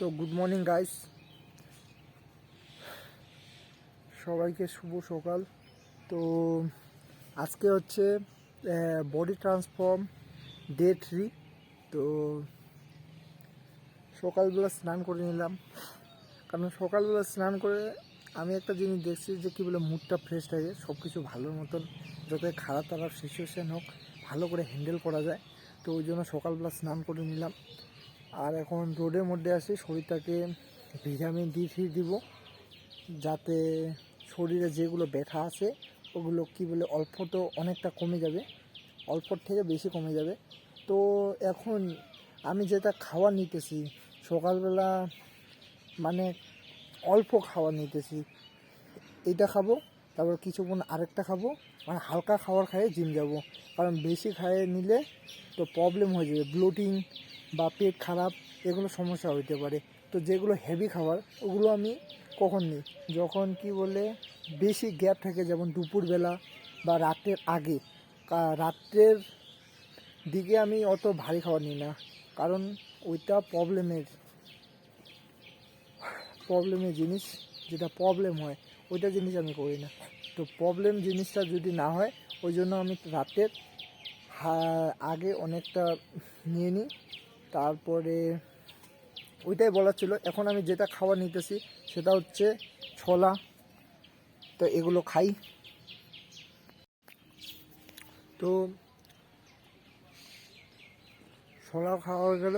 তো good morning guys, সবাইকে শুভ সকাল। তো আজকে হচ্ছে বডি ট্রান্সফর্ম ডে 3। তো সকালবেলা স্নান করে নিলাম, কারণ সকালবেলা স্নান করে আমি একটা জিনিস দেখছি যে কী বলে মুডটা ফ্রেশ থাকে, সব কিছু ভালোর মতন, যাতে খারাপ খারাপ সিচুয়েশান হোক ভালো করে হ্যান্ডেল করা যায়। তো ওই জন্য সকালবেলা স্নান করে নিলাম। আর এখন রোডের মধ্যে আসি, শরীরটাকে ভিটামিন D3 দিব, যাতে শরীরে যেগুলো ব্যথা আছে ওগুলো কী বলে অল্প তো অনেকটা কমে যাবে, অল্পর থেকে বেশি কমে যাবে। তো এখন আমি যেটা খাবার নিতেছি সকালবেলা, মানে অল্প খাবার নিতেছি, এইটা খাবো, তারপর কিছুক্ষণ আরেকটা খাবো, মানে হালকা খাবার খাইয়ে জিম যাব। কারণ বেশি খাইয়ে নিলে তো প্রবলেম হয়ে যাবে, ব্লোটিং বা পেট খারাপ এগুলো সমস্যা হতে পারে। তো যেগুলো হেভি খাবার ওগুলো আমি কখন নিই, যখন কি বলে বেশি গ্যাপ থাকে, যেমন দুপুরবেলা বা রাতের আগে। রাত্রের দিকে আমি অত ভারী খাবার নিই না, কারণ ওইটা প্রবলেমের জিনিস, যেটা প্রবলেম হয় ওইটা জিনিস আমি করি না। তো প্রবলেম জিনিসটা যদি না হয় ওই জন্য আমি রাতের আগে অনেকটা নিয়ে নিই। তারপরে ওইটাই বলার ছিল। এখন আমি যেটা খাবার নিতেছি সেটা হচ্ছে ছোলা, তো এগুলো খাই। তো ছোলা খাওয়া হয়ে গেল।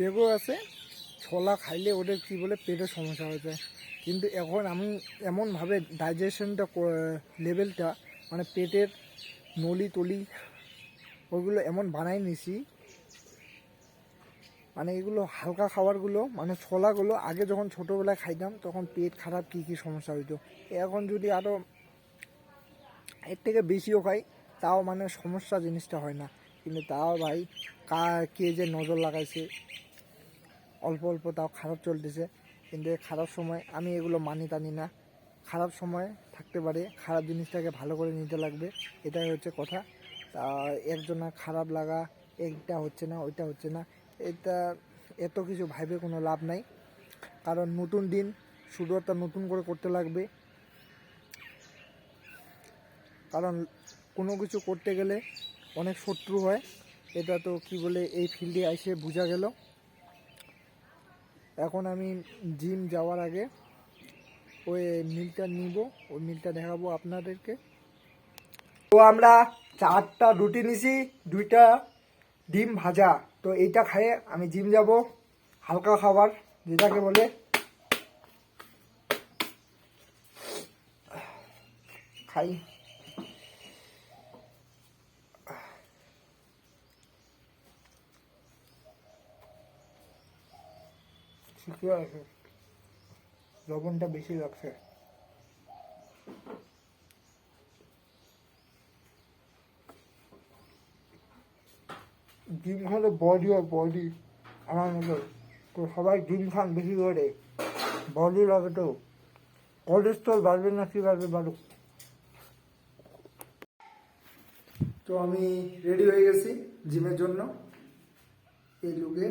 এগুলো আছে, ছোলা খাইলে ওদের কী বলে পেটের সমস্যা হয়ে যায়। কিন্তু এখন আমি এমনভাবে ডাইজেশনটা লেভেলটা, মানে পেটের নলি তলি ওইগুলো এমন বানাই নিছি, মানে এগুলো হালকা খাবারগুলো, মানে ছোলাগুলো আগে যখন ছোটোবেলায় খাইতাম তখন পেট খারাপ কী সমস্যা হইতো। এখন যদি আরও এর থেকে বেশিও খাই তাও মানে সমস্যা জিনিসটা হয় না। কিন্তু তাও ভাই কে যে নজর লাগাইছে, অল্প অল্প তাও খারাপ চলতেছে। কিন্তু খারাপ সময় আমি এগুলো টানি না। খারাপ সময় থাকতে পারে, খারাপ জিনিসটাকে ভালো করে নিতে লাগবে, এটাই হচ্ছে কথা। তা একজনের খারাপ লাগা, এইটা হচ্ছে না ওইটা হচ্ছে না, এটা এত কিছু ভাইবে কোনো লাভ নাই। কারণ নতুন দিন শুরুটা নতুন করে করতে লাগবে। কারণ কোনো কিছু করতে গেলে অনেক শত্রু হয়, এটা তো কি বলে এই ফিল্ডে এসে বোঝা গেল। এখন আমি জিম যাওয়ার আগে ওই মিলটা নিব, ওই মিলটা দেখাবো আপনাদেরকে। তো আমরা 4টা রুটি নিছি, 2টা ডিম ভাজা। তো এইটা খাইয়ে আমি জিম যাব, হালকা খাবার যেটাকে বলে। খাই। ঠিকই আছে, লবণটা বেশি লাগছে। ডিম হলে বডি আর বডি আমার মতো, তো সবাই ডিম খান বেশি করে, বডি লাগে। তো কোলেস্ট্রল বাড়বে না কি বাড়বে বাড়ুক। তো আমি রেডি হয়ে গেছি জিমের জন্য, এই লুকে।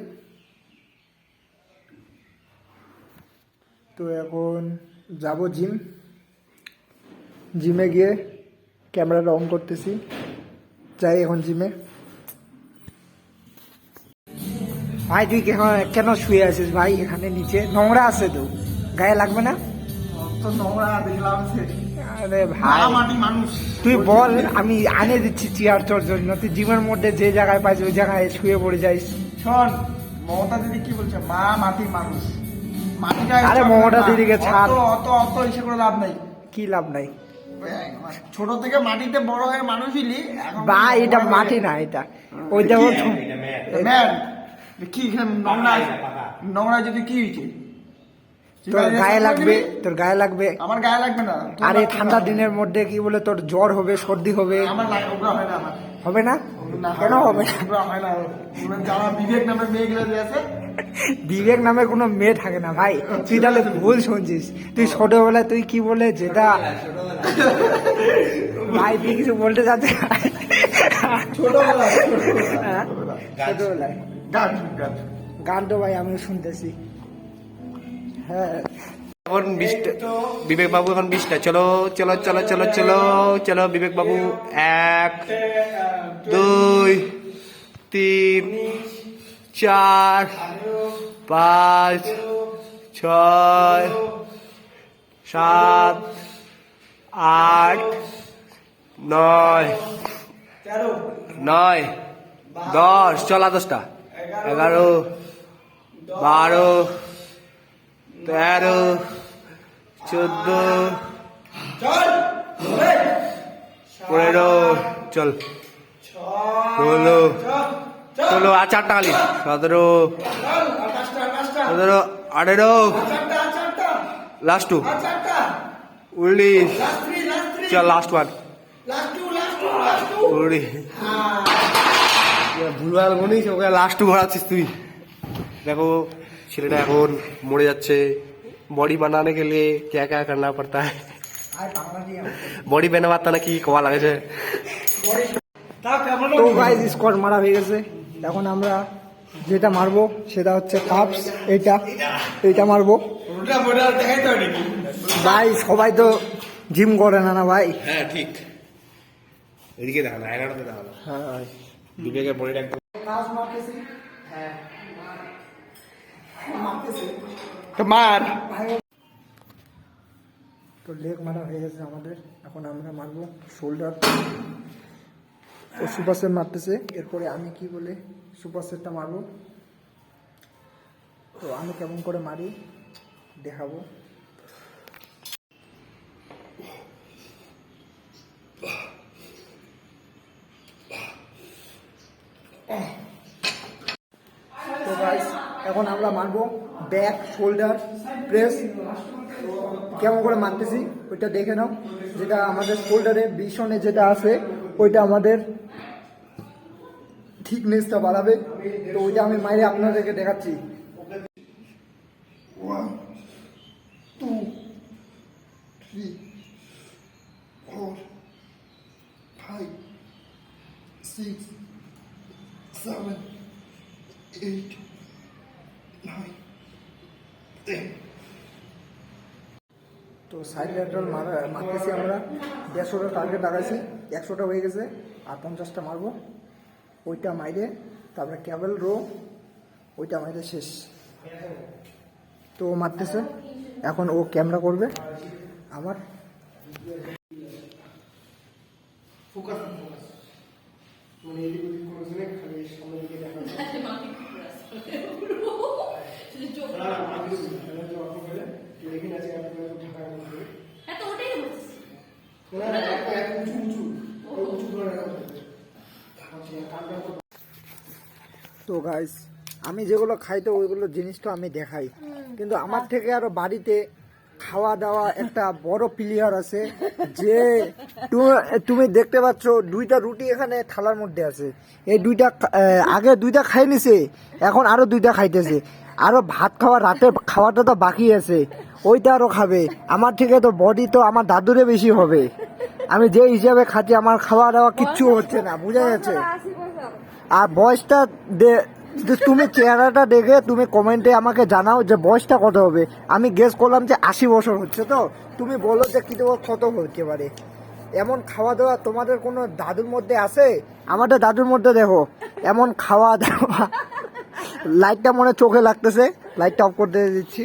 তো এখন যাব জিমে গিয়ে ক্যামেরাটা অন করতেছি, যাই এখন জিমে। ভাই তুই কেন শুয়ে আছিস ভাই? এখানে নিচে নোংরা আছে, তো গায়ে লাগবে না? আরে ভাই মানুষ, তুই বল, আমি আনে দিচ্ছি চেয়ার তোর জন্য। তুই জিমের মধ্যে যে জায়গায় পাইছ ওই জায়গায় শুয়ে পড়ে যাইস। শোন, মমতা দিদি কি বলছে, মা মাটির মানুষ। আরে মমতা দিদিকে ছাড়, অত অত ইসে করে লাভ নাই। কি লাভ নাই? ছোট থেকে মাটিতে বড় হয়ে মানুষ হইলি। বা এটা মাটি না, এটা ওই দেখো কি নোংরা, নোংরা যদি কি হয়েছে? তোর গায়ে লাগবে, তোর গায়ে লাগবে। আমার গায়ে লাগবে না। আর এই ঠান্ডা দিনের মধ্যে কি বলে তোর জ্বর হবে, সর্দি হবে। আমার ওগুলো হয় না আমার। হবে না? কেন হবে না? ওগুলো হয় না। যারা বিবেক নামে মেয়েগুলো যে আছে, বিবেক নামে কোনো মেয়ে থাকে না ভাই, তুই তাহলে ভুল শুনছিস। তুই ছোটবেলায় তুই কি বলে যেটা ভাই তুই কিছু বলতে যাচ্ছে ছোটবেলায় হ্যাঁ? ছোটবেলায় গান গান গান তো ভাই আমিও শুনতেছি। হ্যাঁ এখন 20টা, বিবেক বাবু এখন 20টা। চলো চলো চলো চলো চলো চলো বিবেক বাবু, 1 2 3 4 5 6 7 8 9 9 10, চলা 10টা, 11 12 13 14 15, চল 16 16 আর 4টা খালি, 17 17 18, লাস্ট 2 19, চল লাস্ট 1 20। ভুলভাল বলিস, ওকে লাস্ট 2 ঘোরাচ্ছিস তুই। देखो ছেলেটা এখন মরে যাচ্ছে। बॉडी बनाने के लिए क्या क्या करना पड़ता है, बॉडी बनाता ना কি কমা লাগেছে। তো গাইস স্কোয়াড মারা হয়ে গেছে। এখন আমরা যেটা মারবো সেটা হচ্ছে কাপস। এইটা মারবো ভাই। সবাই তো জিম করে না না ভাই। হ্যাঁ ঠিক, এদিকে দেখা না, আয়নাটাতে দেখা না। হ্যাঁ ভাই বিবেকের বডিটা একদম তো মার। তো লেগ মারা হয়ে গেছে আমাদের। এখন আমরা মারবো শোল্ডার। ও সুপার সেট মারতেছে, এরপরে আমি কি বলে সুপার সেটটা মারবো। তো আমি কেমন করে মারি দেখাবো। তো গাইস এখন আমরা মারবো ব্যাক শোল্ডার প্রেস। কেমন করে মারতেছি ওইটা দেখে নাও। যেটা আমাদের শোল্ডারে ভীষণে যেটা আছে ওইটা আমাদের থিকনেসটা বাড়াবে। তো ওইটা আমি মাইরে আপনাদেরকে দেখাচ্ছি। 1 2 3 4 5 6 7 8 9 10। তো সাইড ল্যাটারাল মারতেছি আমরা। 150টা টার্গেট লাগাইছি, 100টা হয়ে গেছে, আর 50টা মারবো। ওইটা মাইরে তারপরে ক্যাবেল রো, ওইটা মাইরে শেষ। তো ও মারতেছে, এখন ও ক্যামেরা করবে আমার। তো গাইস আমি যেগুলো খাই তো ওইগুলো জিনিসটা আমি দেখাই, কিন্তু আমার থেকে আরো বাড়িতে খাওয়া দাওয়া একটা বড় প্লেয়ার আছে। যে তুমি দেখতে পাচ্ছ 2টা রুটি এখানে থালার মধ্যে আছে। এই 2টা আগে 2টা খাই নিছে, এখন আরো 2টা খাইতেছে। আরো ভাত খাওয়া, রাতের খাওয়াটা তো বাকি আছে, ওইটা আরো খাবে। আমার থেকে তো বডি তো আমার দাদুরে বেশি হবে। আমি যে হিসাবে খাচ্ছি আমার খাওয়া দাওয়া কিচ্ছু হচ্ছে না, বোঝা যাচ্ছে। আর বয়সটা তুমি চেহারাটা দেখে তুমি কমেন্টে আমাকে জানাও যে বয়সটা কত হবে। আমি গেস করলাম যে 80 বছর হচ্ছে। তো তুমি বলো যে কি তোমার কত হতে পারে। এমন খাওয়া দাওয়া তোমাদের কোনো দাদুর মধ্যে আছে? আমাদের দাদুর মধ্যে দেখো এমন খাওয়া দাওয়া। লাইটটা মনে চোখে লাগতেছে, লাইটটা অফ করতে দিচ্ছি।